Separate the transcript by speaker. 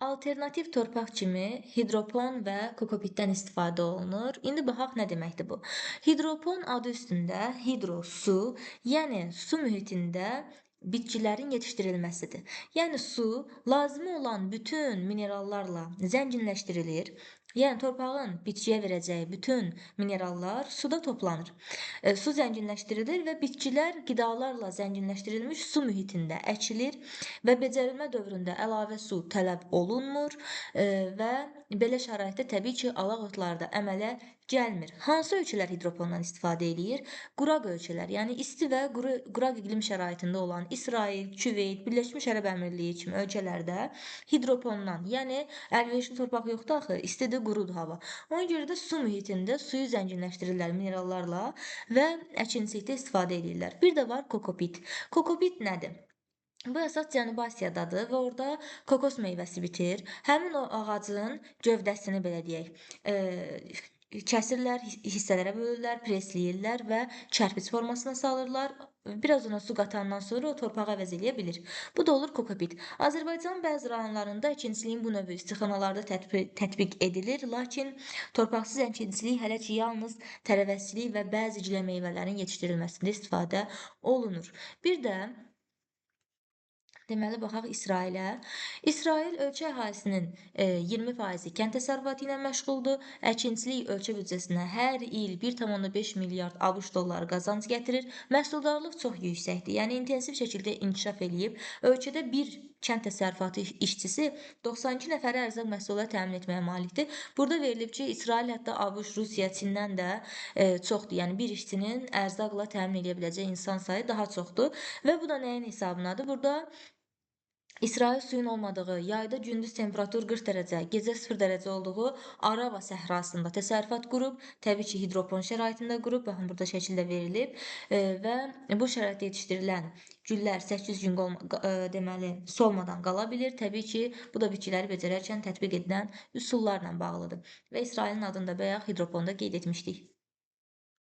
Speaker 1: Alternativ torpaq kimi hidropon və kokopitdən istifadə olunur. İndi baxaq nə deməkdir bu? Hidropon adı üstündə hidro su, yəni su mühitində bitkilərin yetişdirilməsidir. Yəni su lazımi olan bütün minerallarla zənginləşdirilir. Yəni torpağın bitkiyə verəcəyi bütün minerallar suda toplanır. Su zənginləşdirilir və bitkilər qidalarla zənginləşdirilmiş su mühitində əkilir və becərilmə dövründə əlavə su tələb olunmur və belə şəraitdə təbii ki, alaq otları da əmələ gəlmir. Hansı ölkələr hidropondan istifadə eləyir? Quraq ölkələr, yəni isti və quraq iqlim şəraitində olan İsrail, Küveyt, Birləşmiş Ərəb Əmirliyi kimi ölkələrdə hidropondan, yəni əlverişli torpaq yoxdur axı, istidir, qurudur hava. Ona görə də su mühitində suyu zənginləşdirirlər minerallarla və əkinçilikdə istifadə edirlər. Bir də var kokopit. Kokopit nədir? Bu əsas Cənubi Asiyadadır və orada kokos meyvəsi bitir. Həmin o ağacın gövdəsini belə deyək, kəsirlər, hissələrə bölürlər, presləyirlər və kərpic formasına salırlar. Biraz ona su qatandan sonra o torpağı əvəz eləyə bilir. Bu da olur kokopit. Azərbaycanın bəzi rayonlarında əkinçiliyin bu növü istixanalarda tətbiq edilir, lakin torpaqsız əkinçilik hələ ki yalnız tərəvəzçilik və bəzi gilə meyvələrin yetişdirilməsində istifadə olunur. Bir də deməli, baxaq İsrailə. İsrail ölkə əhalisinin 20% kənd təsərrüfatı ilə məşğuldur. Əkinçilik ölkə büdcəsinə hər il 1,5 milyard ABŞ dolları qazanc gətirir. Məhsuldarlıq çox yüksəkdir. Yəni intensiv şəkildə inkişaf eləyib. Ölkədə bir kənd təsərrüfatı işçisi 92 nəfərə ərzaq məhsulları təmin etməyə malikdir. Burada verilib ki, İsrail hətta ABŞ, Rusiya, Çindən də çoxdur. Yəni bir işçinin ərzaqla təmin edə biləcəyi insan sayı daha çoxdur. Və bu da nəyin hesabınadır? Burada İsrail suyun olmadığı, yayda gündüz temperatur 40 dərəcə, gecə 0 dərəcə olduğu Arava səhrasında təsərrüfat qurub, təbii ki, hidropon şəraitində qurub, baxın burada şəkildə verilib və bu şəraitdə yetişdirilən güllər 8 gün deməli solmadan qala bilir. Təbii ki, bu da bitkiləri becərərkən tətbiq edilən üsullarla bağlıdır və İsrailin adını da bayaq hidroponda qeyd etmişdik.